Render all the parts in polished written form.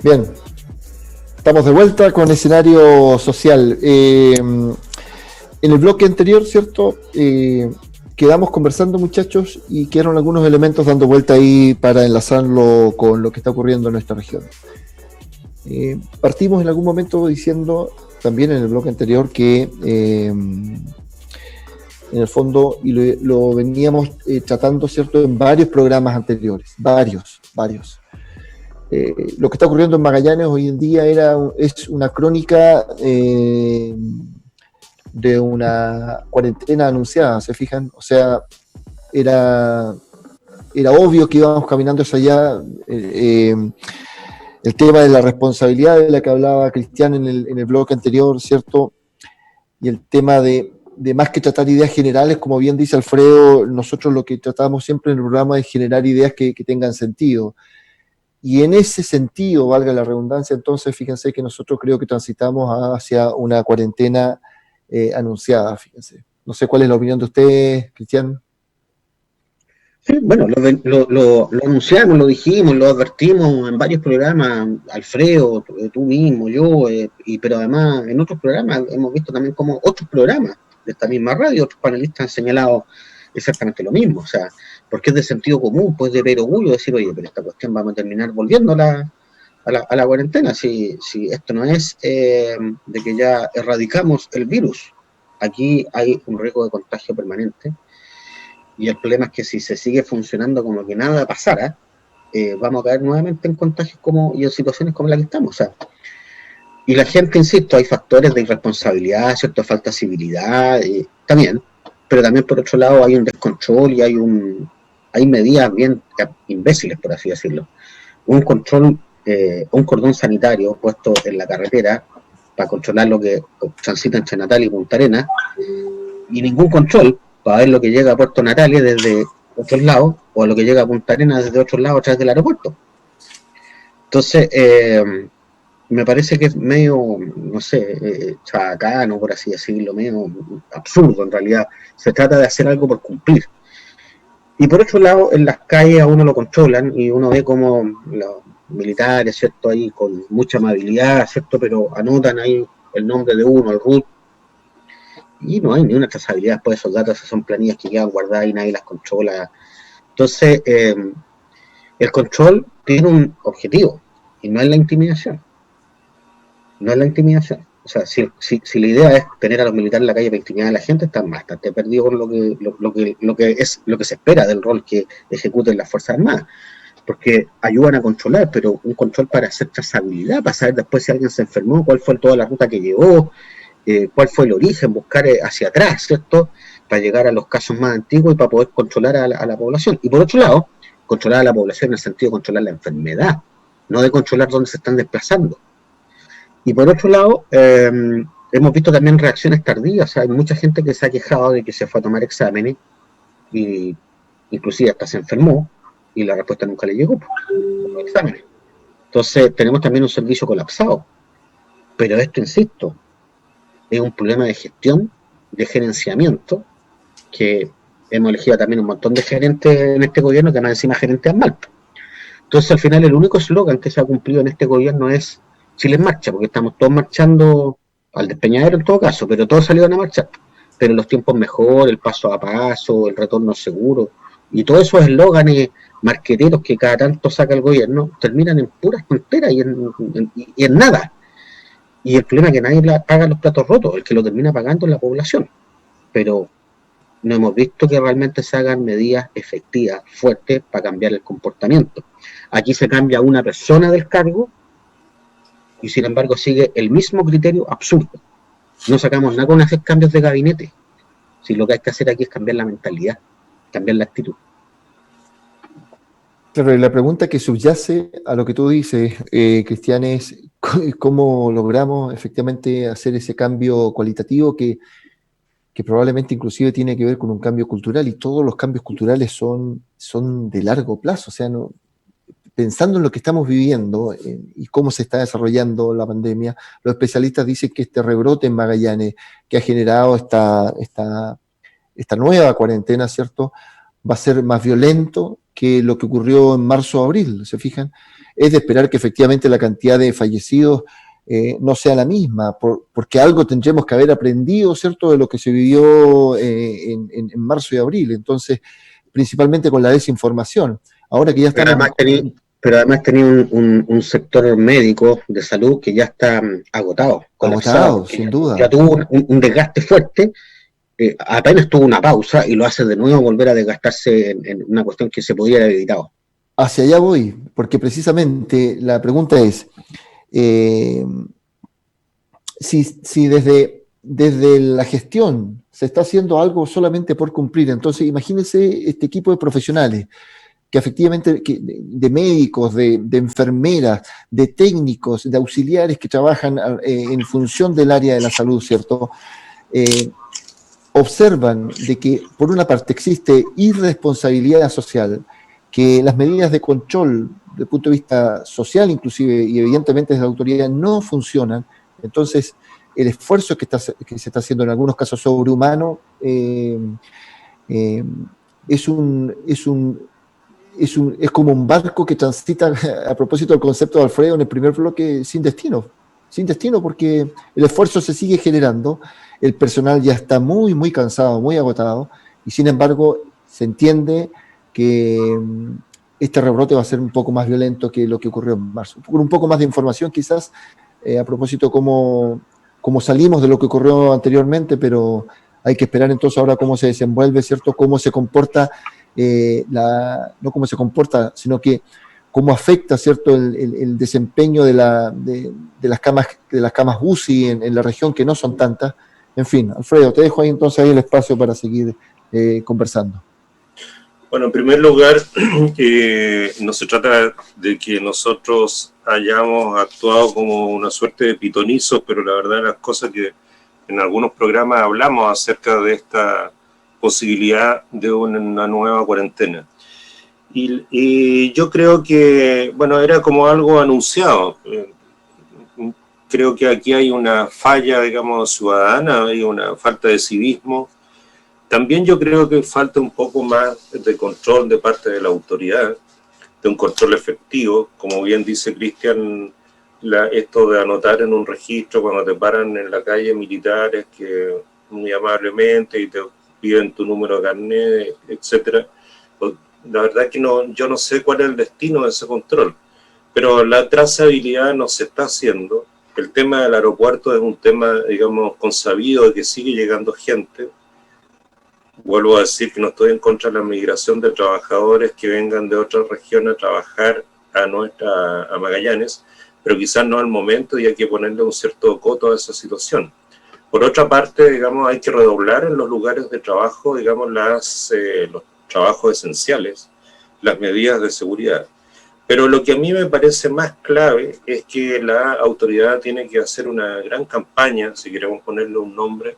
Bien, estamos de vuelta con escenario social. En el bloque anterior, ¿cierto? Quedamos conversando, muchachos, y quedaron algunos elementos dando vuelta ahí para enlazarlo con lo que está ocurriendo en nuestra región. Partimos en algún momento diciendo, también en el bloque anterior, que en el fondo, y lo veníamos tratando, ¿cierto?, en varios programas anteriores, varios. Lo que está ocurriendo en Magallanes hoy en día es una crónica de una cuarentena anunciada, ¿se fijan? O sea, era obvio que íbamos caminando hacia allá. El tema de la responsabilidad de la que hablaba Cristian en el bloque anterior, ¿cierto? Y el tema de más que tratar ideas generales, como bien dice Alfredo, nosotros lo que tratamos siempre en el programa es generar ideas que tengan sentido. Y en ese sentido, valga la redundancia, entonces fíjense que nosotros creo que transitamos hacia una cuarentena anunciada, fíjense. No sé cuál es la opinión de ustedes, Cristian. Sí, bueno, lo anunciamos, lo dijimos, lo advertimos en varios programas, Alfredo, tú mismo, yo, pero además en otros programas hemos visto también como otros programas de esta misma radio, otros panelistas han señalado exactamente lo mismo, o sea, porque es de sentido común, pues de ver orgullo decir, oye, pero esta cuestión vamos a terminar volviendo a la cuarentena, si esto no es de que ya erradicamos el virus, aquí hay un riesgo de contagio permanente. Y el problema es que si se sigue funcionando como que nada pasara, vamos a caer nuevamente en contagios y en situaciones como la que estamos. O sea, y la gente, insisto, hay factores de irresponsabilidad, ¿cierto? Falta de civilidad, también, pero también por otro lado hay un descontrol y hay medidas bien imbéciles, por así decirlo. Un control, un cordón sanitario puesto en la carretera para controlar lo que transita entre Natal y Punta Arenas, y ningún control para ver lo que llega a Puerto Natales desde otros lados, o lo que llega a Punta Arenas desde otros lados a través del aeropuerto. Entonces, me parece que es medio, no sé, chabacano, por así decirlo, medio absurdo en realidad. Se trata de hacer algo por cumplir. Y por otro lado, en las calles a uno lo controlan y uno ve como los militares, ¿cierto? Ahí con mucha amabilidad, ¿cierto? Pero anotan ahí el nombre de uno, el RUT, y no hay ni una trazabilidad después de esos datos, son planillas que quedan guardadas y nadie las controla. Entonces, el control tiene un objetivo y no es la intimidación. No es la intimidación. O sea, si la idea es tener a los militares en la calle para intimidar a la gente, están bastante perdidos con lo que se espera del rol que ejecuten las Fuerzas Armadas. Porque ayudan a controlar, pero un control para hacer trazabilidad, para saber después si alguien se enfermó, cuál fue toda la ruta que llevó, cuál fue el origen, buscar hacia atrás, ¿cierto? Para llegar a los casos más antiguos y para poder controlar a la población. Y por otro lado, controlar a la población en el sentido de controlar la enfermedad, no de controlar dónde se están desplazando. Y por otro lado, hemos visto también reacciones tardías, o sea, hay mucha gente que se ha quejado de que se fue a tomar exámenes y inclusive hasta se enfermó y la respuesta nunca le llegó por los exámenes. Entonces tenemos también un servicio colapsado. Pero esto, insisto, es un problema de gestión, de gerenciamiento, que hemos elegido también un montón de gerentes en este gobierno que más encima gerentean mal. Entonces, al final, el único eslogan que se ha cumplido en este gobierno es Chile en marcha, porque estamos todos marchando al despeñadero en todo caso, pero todos salieron a marchar. Pero los tiempos mejor, el paso a paso, el retorno seguro, y todos esos eslóganes marqueteros que cada tanto saca el gobierno, terminan en puras tonteras y en nada. Y el problema es que nadie paga los platos rotos, el que lo termina pagando es la población. Pero no hemos visto que realmente se hagan medidas efectivas, fuertes, para cambiar el comportamiento. Aquí se cambia una persona del cargo y sin embargo sigue el mismo criterio absurdo. No sacamos nada con hacer cambios de gabinete. Si lo que hay que hacer aquí es cambiar la mentalidad, cambiar la actitud. Claro, y la pregunta que subyace a lo que tú dices, Cristian, es cómo logramos efectivamente hacer ese cambio cualitativo que probablemente inclusive tiene que ver con un cambio cultural, y todos los cambios culturales son de largo plazo. O sea, no, pensando en lo que estamos viviendo y cómo se está desarrollando la pandemia, los especialistas dicen que este rebrote en Magallanes que ha generado esta nueva cuarentena, ¿cierto?, va a ser más violento que lo que ocurrió en marzo o abril, ¿se fijan? Es de esperar que efectivamente la cantidad de fallecidos no sea la misma, porque algo tendremos que haber aprendido, ¿cierto?, de lo que se vivió en marzo y abril. Entonces, principalmente con la desinformación. Ahora que ya Pero estamos... además tenía un sector médico de salud que ya está agotado, colapsado, Agotado, porque sin ya duda. tuvo un desgaste fuerte, apenas tuvo una pausa y lo hace de nuevo volver a desgastarse en una cuestión que se podía haber evitado. Hacia allá voy, porque precisamente la pregunta es, eh, si desde la gestión se está haciendo algo solamente por cumplir, entonces imagínense este equipo de profesionales que efectivamente de médicos, de enfermeras, de técnicos, de auxiliares que trabajan en función del área de la salud, ¿cierto? Observan de que por una parte existe irresponsabilidad social, que las medidas de control desde el punto de vista social inclusive y evidentemente desde la autoridad no funcionan, entonces el esfuerzo que se está haciendo en algunos casos sobrehumano es como un barco que transita, a propósito del concepto de Alfredo en el primer bloque, sin destino porque el esfuerzo se sigue generando, el personal ya está muy, muy cansado, muy agotado, y sin embargo se entiende que este rebrote va a ser un poco más violento que lo que ocurrió en marzo. Con un poco más de información quizás, a propósito cómo salimos de lo que ocurrió anteriormente, pero hay que esperar entonces ahora cómo se desenvuelve, ¿cierto? Cómo se comporta, no cómo se comporta, sino que cómo afecta, ¿cierto?, el desempeño de las camas UCI en la región, que no son tantas. En fin, Alfredo, te dejo ahí entonces ahí el espacio para seguir conversando. Bueno, en primer lugar, no se trata de que nosotros hayamos actuado como una suerte de pitonizos, pero la verdad las cosas que en algunos programas hablamos acerca de esta posibilidad de una nueva cuarentena. Y yo creo que, bueno, era como algo anunciado. Creo que aquí hay una falla, digamos, ciudadana, hay una falta de civismo. También yo creo que falta un poco más de control de parte de la autoridad, de un control efectivo. Como bien dice Cristian, esto de anotar en un registro cuando te paran en la calle militares que muy amablemente y te piden tu número de carnet, etcétera. Pues, la verdad es que yo no sé cuál es el destino de ese control, pero la trazabilidad no se está haciendo. El tema del aeropuerto es un tema, digamos, consabido de que sigue llegando gente. Vuelvo a decir que no estoy en contra de la migración de trabajadores que vengan de otras regiones a trabajar a Magallanes, pero quizás no al momento y hay que ponerle un cierto coto a esa situación. Por otra parte, digamos, hay que redoblar en los lugares de trabajo, digamos, los trabajos esenciales, las medidas de seguridad. Pero lo que a mí me parece más clave es que la autoridad tiene que hacer una gran campaña, si queremos ponerle un nombre,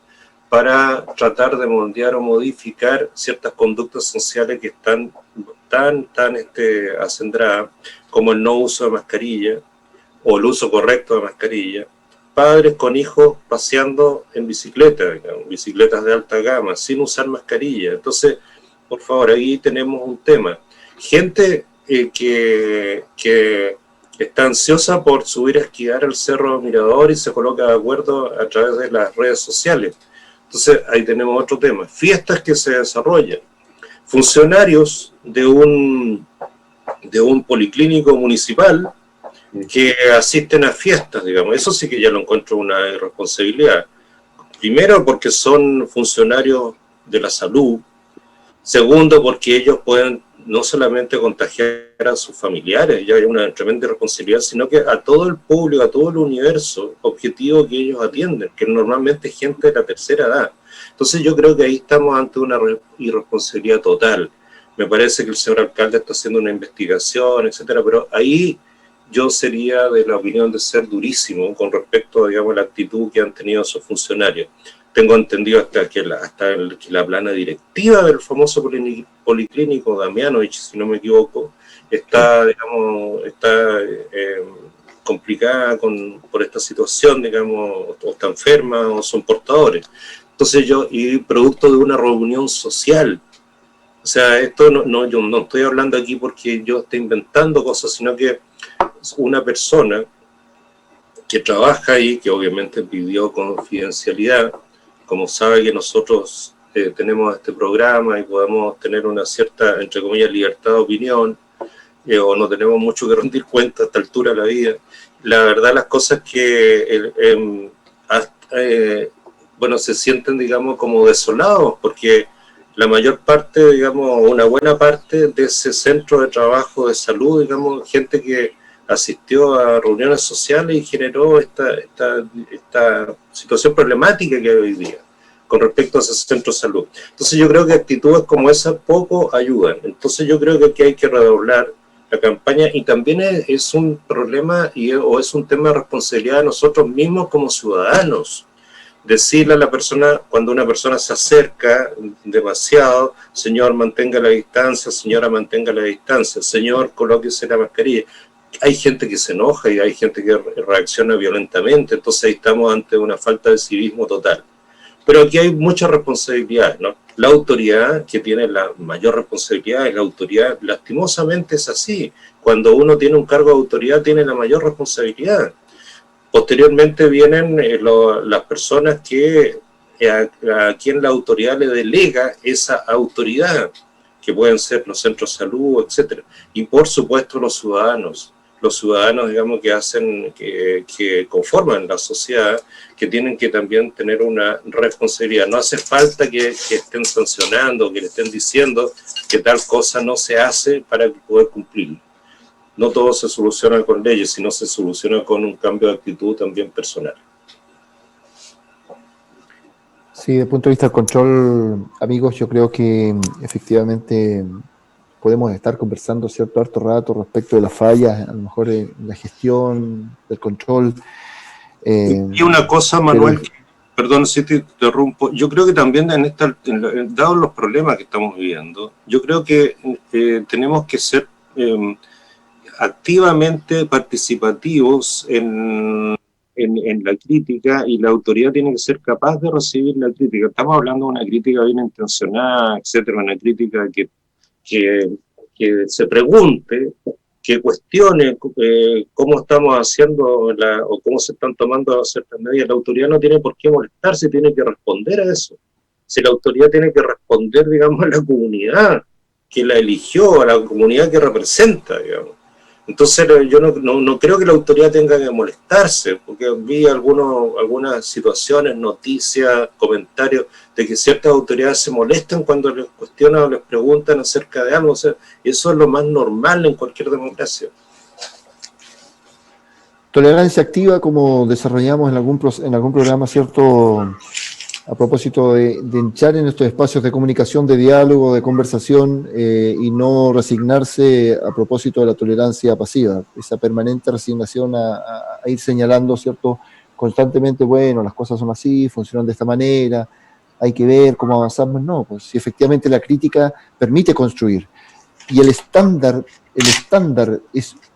para tratar de moldear o modificar ciertas conductas sociales que están tan acendradas, como el no uso de mascarilla o el uso correcto de mascarilla, padres con hijos paseando en bicicleta, digamos, bicicletas de alta gama, sin usar mascarilla. Entonces, por favor, ahí tenemos un tema. Gente que está ansiosa por subir a esquiar al Cerro Mirador y se coloca de acuerdo a través de las redes sociales. Entonces, ahí tenemos otro tema. Fiestas que se desarrollan. Funcionarios de un policlínico municipal que asisten a fiestas, digamos. Eso sí que ya lo encuentro una irresponsabilidad. Primero, porque son funcionarios de la salud. Segundo, porque ellos pueden no solamente contagiar a sus familiares, ya hay una tremenda responsabilidad, sino que a todo el público, a todo el universo objetivo que ellos atienden, que normalmente es gente de la tercera edad. Entonces yo creo que ahí estamos ante una irresponsabilidad total. Me parece que el señor alcalde está haciendo una investigación, etcétera, pero ahí yo sería de la opinión de ser durísimo con respecto, digamos, a la actitud que han tenido esos funcionarios. Tengo entendido hasta que la plana directiva del famoso policlínico Damianovich, si no me equivoco, está, digamos, complicada por esta situación, digamos, o está enferma o son portadores. Entonces y producto de una reunión social. O sea, esto yo no estoy hablando aquí porque yo esté inventando cosas, sino que una persona que trabaja ahí, que obviamente pidió confidencialidad, como sabe que nosotros tenemos este programa y podemos tener una cierta, entre comillas, libertad de opinión, o no tenemos mucho que rendir cuenta a esta altura de la vida. La verdad, las cosas que, bueno, se sienten, digamos, como desolados, porque la mayor parte, digamos, una buena parte de ese centro de trabajo de salud, digamos, gente que asistió a reuniones sociales y generó esta situación problemática que hay hoy día con respecto a ese centro de salud. Entonces yo creo que actitudes como esa poco ayudan. Entonces yo creo que aquí hay que redoblar la campaña, y también es un problema o es un tema de responsabilidad de nosotros mismos como ciudadanos. Decirle a la persona, cuando una persona se acerca demasiado, señor, mantenga la distancia, señora, mantenga la distancia, señor, colóquese la mascarilla. Hay gente que se enoja y hay gente que reacciona violentamente, entonces ahí estamos ante una falta de civismo total. Pero aquí hay muchas responsabilidades, ¿no? La autoridad que tiene la mayor responsabilidad es la autoridad, lastimosamente es así. Cuando uno tiene un cargo de autoridad tiene la mayor responsabilidad. Posteriormente vienen las personas a quien la autoridad le delega esa autoridad, que pueden ser los centros de salud, etcétera. Y por supuesto los ciudadanos, digamos, que conforman la sociedad, que tienen que también tener una responsabilidad. No hace falta que estén sancionando, que le estén diciendo que tal cosa no se hace para poder cumplirlo. No todo se soluciona con leyes, sino se soluciona con un cambio de actitud también personal. Sí, desde el punto de vista del control, amigos, yo creo que efectivamente podemos estar conversando harto rato respecto de las fallas, a lo mejor en la gestión, del control. Y una cosa, Manuel, perdón si te interrumpo, yo creo que también dados los problemas que estamos viviendo, yo creo que tenemos que ser activamente participativos en la crítica, y la autoridad tiene que ser capaz de recibir la crítica. Estamos hablando de una crítica bien intencionada, etcétera, una crítica que se pregunte, que cuestione cómo estamos haciendo o cómo se están tomando ciertas medidas. La autoridad no tiene por qué molestarse, tiene que responder a eso. Si la autoridad tiene que responder, digamos, a la comunidad que la eligió, a la comunidad que representa, digamos. Entonces yo no creo que la autoridad tenga que molestarse, porque vi algunas situaciones, noticias, comentarios de que ciertas autoridades se molestan cuando les cuestionan o les preguntan acerca de algo. O sea, eso es lo más normal en cualquier democracia. Tolerancia activa, como desarrollamos en algún programa, ¿cierto? A propósito de entrar en estos espacios de comunicación, de diálogo, de conversación, y no resignarse a propósito de la tolerancia pasiva, esa permanente resignación a ir señalando, ¿cierto? Constantemente, bueno, las cosas son así, funcionan de esta manera, hay que ver cómo avanzamos. No, pues si efectivamente la crítica permite construir, y el estándar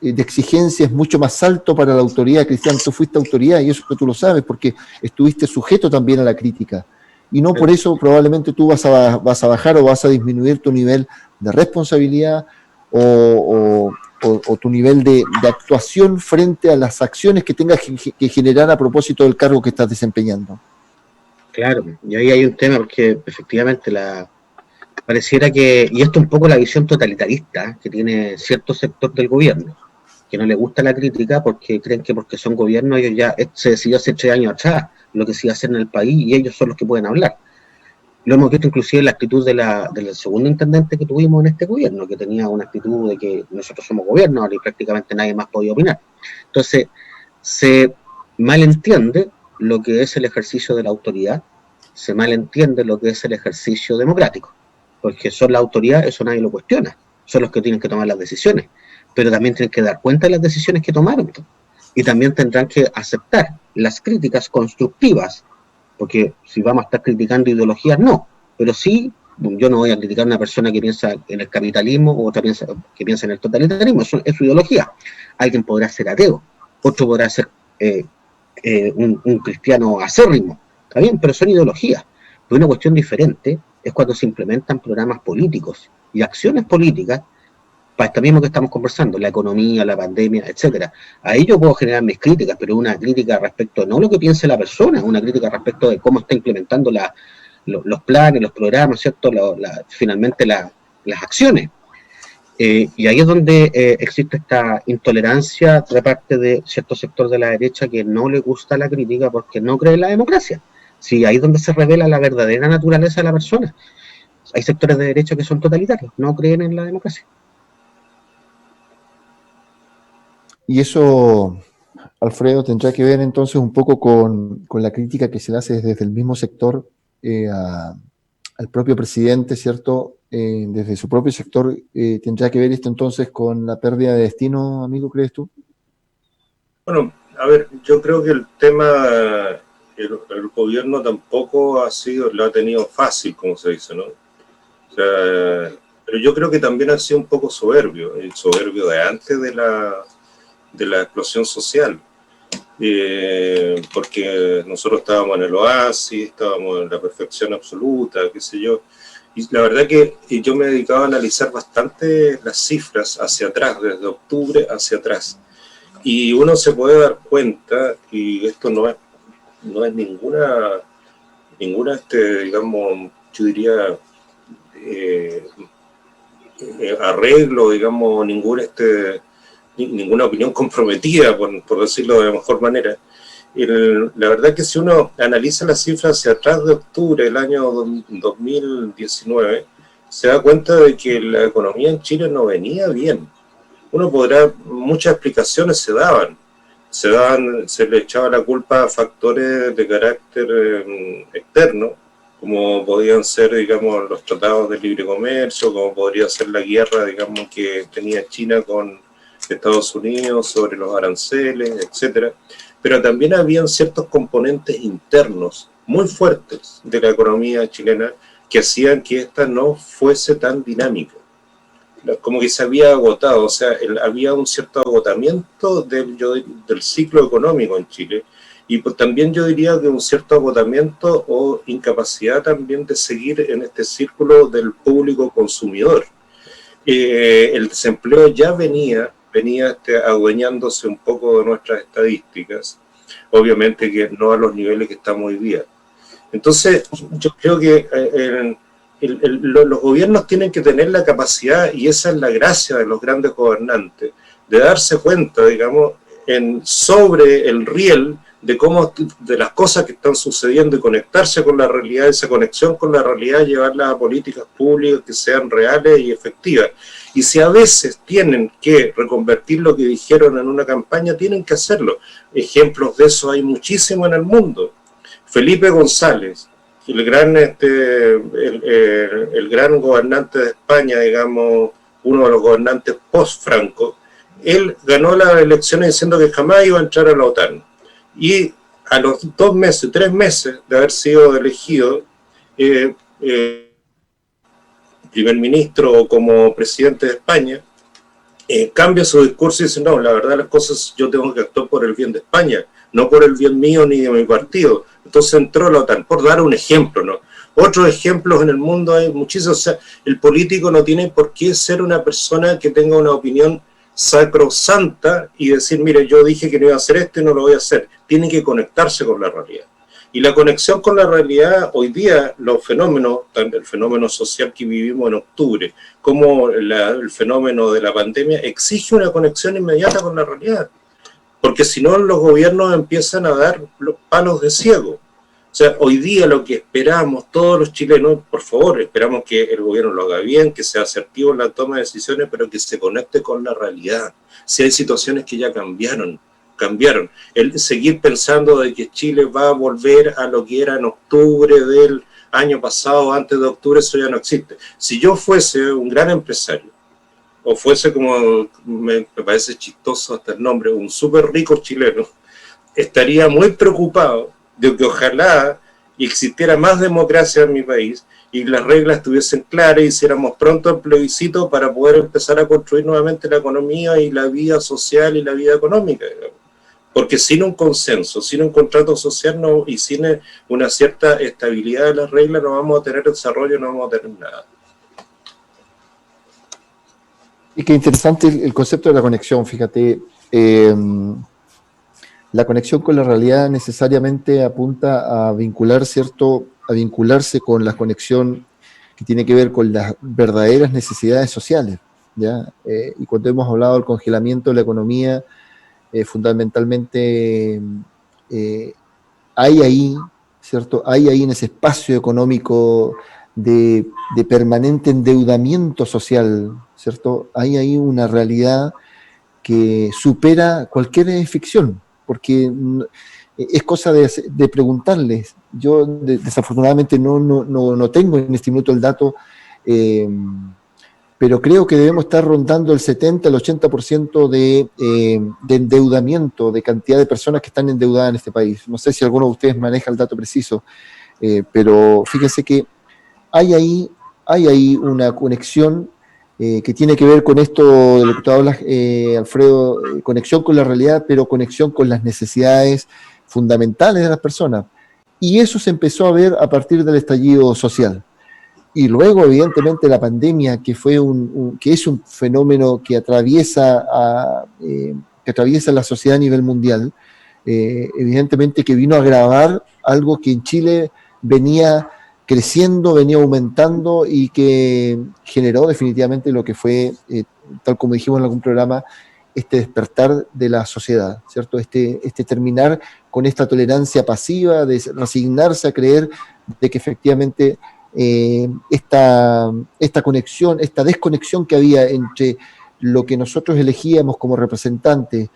de exigencia es mucho más alto para la autoridad. Cristian, tú fuiste autoridad y eso que tú lo sabes porque estuviste sujeto también a la crítica, y no por eso probablemente tú vas a bajar o vas a disminuir tu nivel de responsabilidad o tu nivel de actuación frente a las acciones que tengas que generar a propósito del cargo que estás desempeñando. Claro, y ahí hay un tema, porque efectivamente pareciera que, y esto es un poco la visión totalitarista que tiene cierto sector del gobierno, que no le gusta la crítica porque creen que porque son gobierno ellos ya se decidió hace 3 años atrás lo que se iba a hacer en el país y ellos son los que pueden hablar. Lo hemos visto inclusive en la actitud del segundo intendente que tuvimos en este gobierno, que tenía una actitud de que nosotros somos gobierno ahora y prácticamente nadie más podía opinar. Entonces, se malentiende lo que es el ejercicio de la autoridad, se malentiende lo que es el ejercicio democrático, porque son la autoridad, eso nadie lo cuestiona, son los que tienen que tomar las decisiones, pero también tienen que dar cuenta de las decisiones que tomaron, y también tendrán que aceptar las críticas constructivas, porque si vamos a estar criticando ideologías, no, pero sí, yo no voy a criticar a una persona que piensa en el capitalismo o otra que piensa en el totalitarismo, eso es su ideología. Alguien podrá ser ateo, otro podrá ser un cristiano acérrimo, está bien, pero son ideologías. Pero una cuestión diferente es cuando se implementan programas políticos y acciones políticas para esto mismo que estamos conversando, la economía, la pandemia, etcétera. Ahí yo puedo generar mis críticas, pero una crítica respecto, no lo que piense la persona, una crítica respecto de cómo está implementando los planes, los programas, ¿cierto? Finalmente las acciones. Y ahí es donde existe esta intolerancia de parte de cierto sector de la derecha que no le gusta la crítica porque no cree en la democracia. Sí, ahí es donde se revela la verdadera naturaleza de la persona. Hay sectores de derecha que son totalitarios, no creen en la democracia. Y eso, Alfredo, tendrá que ver entonces un poco con la crítica que se le hace desde el mismo sector al propio presidente, ¿cierto? Desde su propio sector, ¿tendrá que ver esto entonces con la pérdida de destino, amigo, crees tú? Bueno, a ver, yo creo que el tema, el gobierno tampoco lo ha tenido fácil, como se dice, ¿no? O sea, pero yo creo que también ha sido un poco soberbio, el soberbio de antes de la explosión social. Porque nosotros estábamos en el oasis, estábamos en la perfección absoluta, qué sé yo. Y la verdad que yo me he dedicado a analizar bastante las cifras hacia atrás, desde octubre hacia atrás. Y uno se puede dar cuenta, y esto no es ninguna digamos, yo diría, arreglo, digamos, ninguna opinión comprometida, por decirlo de la mejor manera. La verdad que si uno analiza las cifras hacia atrás de octubre del año 2019, se da cuenta de que la economía en Chile no venía bien. Muchas explicaciones se le echaba la culpa a factores de carácter externo, como podían ser, digamos, los tratados de libre comercio, como podría ser la guerra, digamos, que tenía China con Estados Unidos sobre los aranceles, etcétera. Pero también habían ciertos componentes internos muy fuertes de la economía chilena que hacían que esta no fuese tan dinámica. Como que se había agotado, o sea, había un cierto agotamiento del ciclo económico en Chile, y pues también yo diría que un cierto agotamiento o incapacidad también de seguir en este círculo del público consumidor. El desempleo ya venía adueñándose un poco de nuestras estadísticas, obviamente que no a los niveles que estamos hoy día. Entonces, yo creo que los gobiernos tienen que tener la capacidad, y esa es la gracia de los grandes gobernantes, de darse cuenta, digamos, sobre el riel de las cosas que están sucediendo y conectarse con la realidad, esa conexión con la realidad, llevarla a políticas públicas que sean reales y efectivas. Y si a veces tienen que reconvertir lo que dijeron en una campaña, tienen que hacerlo. Ejemplos de eso hay muchísimo en el mundo. Felipe González, el gran gobernante de España, digamos, uno de los gobernantes post-Franco, él ganó las elecciones diciendo que jamás iba a entrar a la OTAN. Y a los 3 meses de haber sido elegido primer ministro o como presidente de España, cambia su discurso y dice, no, la verdad las cosas, yo tengo que actuar por el bien de España, no por el bien mío ni de mi partido. Entonces entró la OTAN, por dar un ejemplo, ¿no? Otros ejemplos en el mundo hay muchísimos. O sea, el político no tiene por qué ser una persona que tenga una opinión sacrosanta y decir, mire, yo dije que no iba a hacer esto y no lo voy a hacer. Tiene que conectarse con la realidad. Y la conexión con la realidad, hoy día, los fenómenos, tanto el fenómeno social que vivimos en octubre, como el fenómeno de la pandemia, exige una conexión inmediata con la realidad. Porque si no, los gobiernos empiezan a dar los palos de ciego. O sea, hoy día lo que esperamos todos los chilenos, por favor, esperamos que el gobierno lo haga bien, que sea asertivo en la toma de decisiones, pero que se conecte con la realidad. Si hay situaciones que ya cambiaron. El seguir pensando de que Chile va a volver a lo que era en octubre del año pasado, antes de octubre, eso ya no existe. Si yo fuese un gran empresario, o fuese como, me parece chistoso hasta el nombre, un súper rico chileno, estaría muy preocupado de que ojalá existiera más democracia en mi país y las reglas estuviesen claras y hiciéramos pronto el plebiscito para poder empezar a construir nuevamente la economía y la vida social y la vida económica, digamos. Porque sin un consenso, sin un contrato social y sin una cierta estabilidad de las reglas no vamos a tener desarrollo, no vamos a tener nada. Y qué interesante el concepto de la conexión, fíjate. La conexión con la realidad necesariamente apunta a vincular, ¿cierto? A vincularse con la conexión que tiene que ver con las verdaderas necesidades sociales, ¿ya? Y cuando hemos hablado del congelamiento de la economía, fundamentalmente hay ahí, ¿cierto? Hay ahí en ese espacio económico de permanente endeudamiento social, ¿cierto? Hay ahí una realidad que supera cualquier ficción, porque es cosa de preguntarles. Yo desafortunadamente no tengo en este minuto el dato, pero creo que debemos estar rondando el 70, el 80% de endeudamiento, de cantidad de personas que están endeudadas en este país. No sé si alguno de ustedes maneja el dato preciso, pero fíjense que hay ahí una conexión que tiene que ver con esto de lo que tú hablas, Alfredo, conexión con la realidad, pero conexión con las necesidades fundamentales de las personas. Y eso se empezó a ver a partir del estallido social. Y luego, evidentemente, la pandemia, que es un fenómeno que atraviesa la sociedad a nivel mundial, evidentemente que vino a agravar algo que en Chile venía creciendo, venía aumentando y que generó definitivamente lo que fue, tal como dijimos en algún programa, este despertar de la sociedad, ¿cierto? Este terminar con esta tolerancia pasiva, de resignarse a creer de que efectivamente esta conexión, esta desconexión que había entre lo que nosotros elegíamos como representantes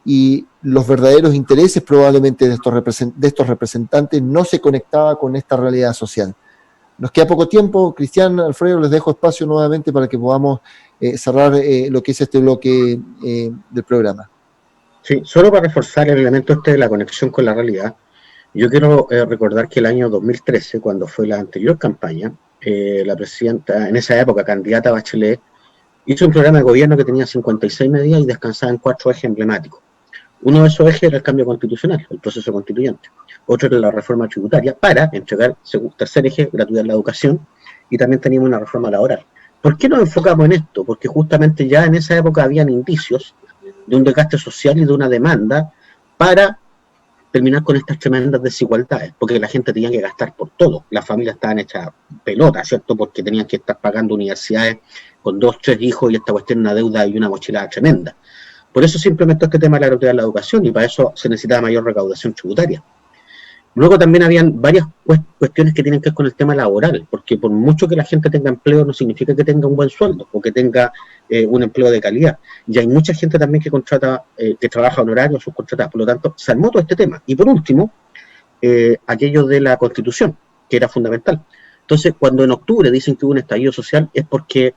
y los verdaderos intereses probablemente de estos representantes no se conectaba con esta realidad social. Nos queda poco tiempo. Cristian, Alfredo, les dejo espacio nuevamente para que podamos cerrar lo que es este bloque del programa. Sí, solo para reforzar el elemento este de la conexión con la realidad, yo quiero recordar que el año 2013, cuando fue la anterior campaña, la presidenta, en esa época, candidata Bachelet, hizo un programa de gobierno que tenía 56 medidas y descansaba en 4 ejes emblemáticos. Uno de esos ejes era el cambio constitucional, el proceso constituyente. Otro era la reforma tributaria para entregar, tercer eje, gratuidad en la educación, y también teníamos una reforma laboral. ¿Por qué nos enfocamos en esto? Porque justamente ya en esa época habían indicios de un desgaste social y de una demanda para terminar con estas tremendas desigualdades, porque la gente tenía que gastar por todo. Las familias estaban hechas pelota, ¿cierto? Porque tenían que estar pagando universidades con 2, 3 hijos y esta cuestión una deuda y una mochilada tremenda. Por eso se implementó este tema de la gratuidad de la educación y para eso se necesitaba mayor recaudación tributaria. Luego también habían varias cuestiones que tienen que ver con el tema laboral, porque por mucho que la gente tenga empleo no significa que tenga un buen sueldo o que tenga un empleo de calidad. Y hay mucha gente también que contrata, que trabaja honorario o subcontratada. Por lo tanto, se armó todo este tema. Y por último, aquello de la Constitución, que era fundamental. Entonces, cuando en octubre dicen que hubo un estallido social, es porque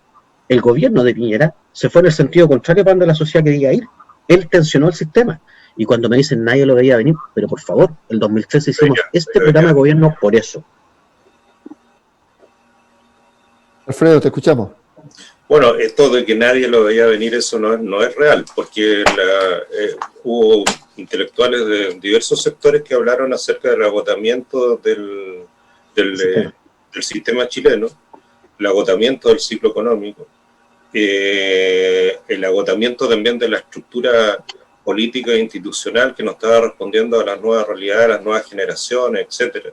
el gobierno de Piñera se fue en el sentido contrario para donde la sociedad quería ir. Él tensionó el sistema. Y cuando me dicen nadie lo veía venir, pero por favor, el 2013 hicimos este programa de gobierno por eso. Alfredo, te escuchamos. Bueno, esto de que nadie lo veía venir, eso no es real, porque hubo intelectuales de diversos sectores que hablaron acerca del agotamiento del sistema chileno, el agotamiento del ciclo económico, el agotamiento también de la estructura política e institucional que no estaba respondiendo a las nuevas realidades, a las nuevas generaciones, etcétera.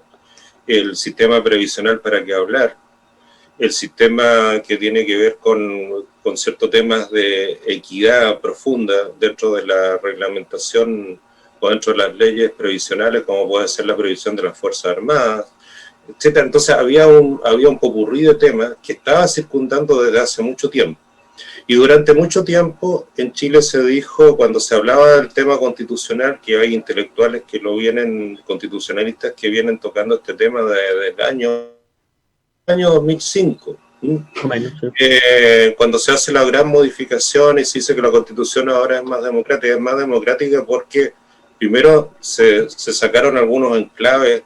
El sistema previsional, para qué hablar, el sistema que tiene que ver con ciertos temas de equidad profunda dentro de la reglamentación o dentro de las leyes previsionales, como puede ser la previsión de las Fuerzas Armadas, etcétera. Entonces había un popurrí de temas que estaba circundando desde hace mucho tiempo. Y durante mucho tiempo en Chile se dijo, cuando se hablaba del tema constitucional, que hay intelectuales que constitucionalistas que vienen tocando este tema desde el año 2005. Cuando se hace la gran modificación y se dice que la Constitución ahora es más democrática porque primero se sacaron algunos enclaves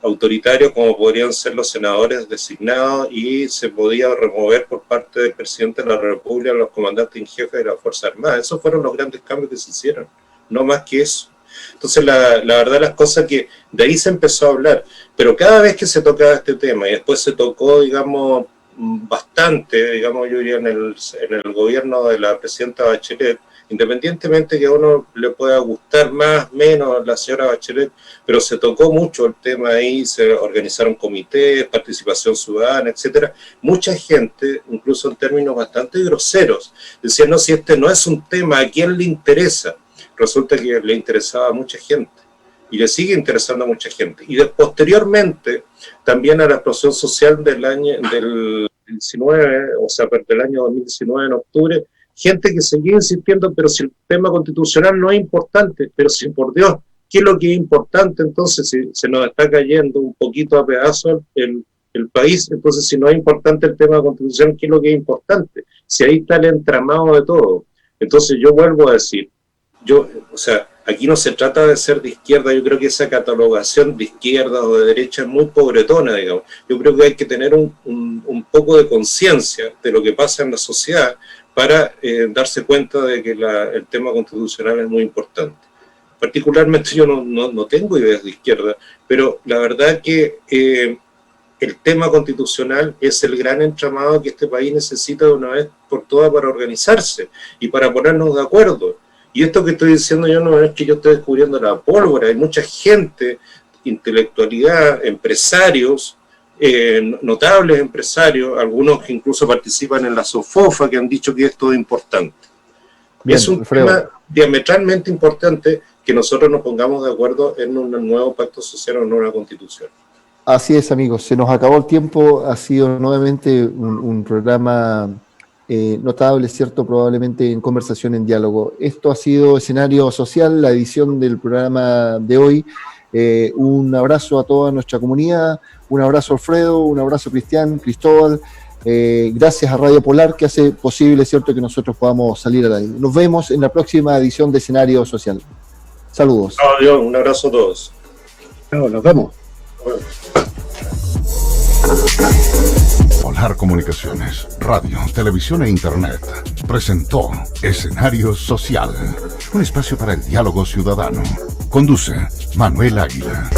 autoritarios como podrían ser los senadores designados y se podía remover por parte del presidente de la República los comandantes en jefe de la Fuerza Armada. Esos fueron los grandes cambios que se hicieron, no más que eso. Entonces la verdad las cosas que de ahí se empezó a hablar, pero cada vez que se tocaba este tema y después se tocó, digamos, bastante, digamos, yo diría, en el gobierno de la presidenta Bachelet, independientemente que a uno le pueda gustar más, menos la señora Bachelet, pero se tocó mucho el tema ahí, se organizaron comités, participación ciudadana, etcétera. Mucha gente, incluso en términos bastante groseros, decía, no, si este no es un tema, ¿a quién le interesa? Resulta que le interesaba a mucha gente, y le sigue interesando a mucha gente. Y posteriormente, también a la explosión social del 19, o sea, del año 2019, en octubre, gente que seguía insistiendo, pero si el tema constitucional no es importante, pero si por Dios, ¿qué es lo que es importante? Entonces, si se nos está cayendo un poquito a pedazos el país, entonces si no es importante el tema constitucional, ¿qué es lo que es importante? Si ahí está el entramado de todo. Entonces yo vuelvo a decir, o sea, aquí no se trata de ser de izquierda, yo creo que esa catalogación de izquierda o de derecha es muy pobretona, digamos. Yo creo que hay que tener un poco de conciencia de lo que pasa en la sociedad para darse cuenta de que el tema constitucional es muy importante. Particularmente yo no tengo ideas de izquierda, pero la verdad que el tema constitucional es el gran entramado que este país necesita de una vez por todas para organizarse y para ponernos de acuerdo. Y esto que estoy diciendo yo no es que yo esté descubriendo la pólvora, hay mucha gente, intelectualidad, empresarios, notables empresarios, algunos que incluso participan en la SOFOFA, que han dicho que esto es importante. Bien, es un Alfredo. Tema diametralmente importante que nosotros nos pongamos de acuerdo en un nuevo pacto social o en una constitución. Así es, amigos, se nos acabó el tiempo, ha sido nuevamente un programa notable, ¿cierto? Probablemente en conversación, en diálogo. Esto ha sido Escenario Social, la edición del programa de hoy. Un abrazo a toda nuestra comunidad, un abrazo Alfredo, un abrazo Cristian, Cristóbal, gracias a Radio Polar que hace posible, ¿cierto?, que nosotros podamos salir al aire. Nos vemos en la próxima edición de Escenario Social. Saludos. Adiós, un abrazo a todos. Nos vemos. Polar Comunicaciones, radio, televisión e internet presentó Escenario Social, un espacio para el diálogo ciudadano. Conduce Manuel Águila.